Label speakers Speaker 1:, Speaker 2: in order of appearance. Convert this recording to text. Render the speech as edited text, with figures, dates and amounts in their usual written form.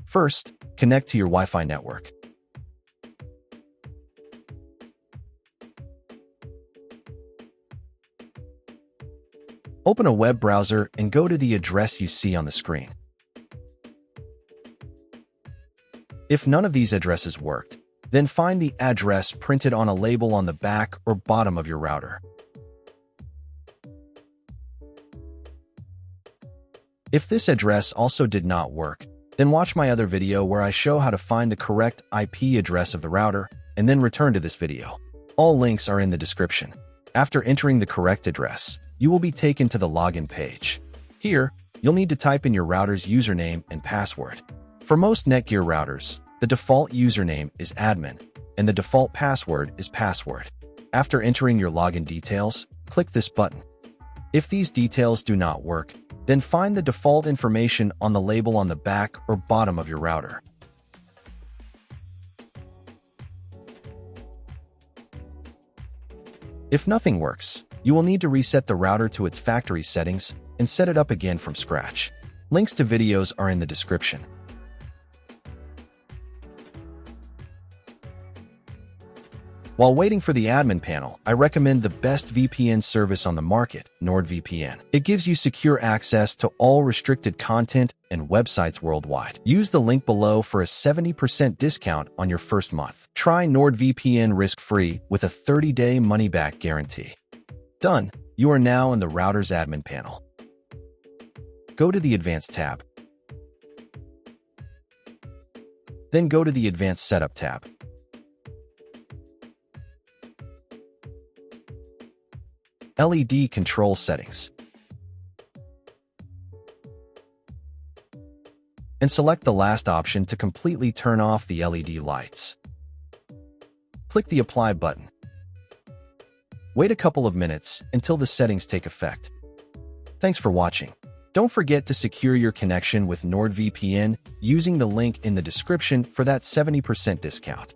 Speaker 1: First, connect to your Wi-Fi network. Open a web browser and go to the address you see on the screen. If none of these addresses worked, then find the address printed on a label on the back or bottom of your router. If this address also did not work, then watch my other video where I show how to find the correct IP address of the router and then return to this video. All links are in the description. After entering the correct address, you will be taken to the login page. Here, you'll need to type in your router's username and password. For most NETGEAR routers, the default username is admin, and the default password is password. After entering your login details, click this button. If these details do not work, then find the default information on the label on the back or bottom of your router. If nothing works, you will need to reset the router to its factory settings and set it up again from scratch. Links to videos are in the description. While waiting for the admin panel, I recommend the best VPN service on the market, NordVPN. It gives you secure access to all restricted content and websites worldwide. Use the link below for a 70% discount on your first month. Try NordVPN risk-free with a 30-day money-back guarantee. Done. You are now in the router's admin panel. Go to the Advanced tab. Then go to the Advanced Setup tab. LED Control Settings. And select the last option to completely turn off the LED lights. Click the Apply button. Wait a couple of minutes until the settings take effect. Thanks for watching. Don't forget to secure your connection with NordVPN using the link in the description for that 70% discount.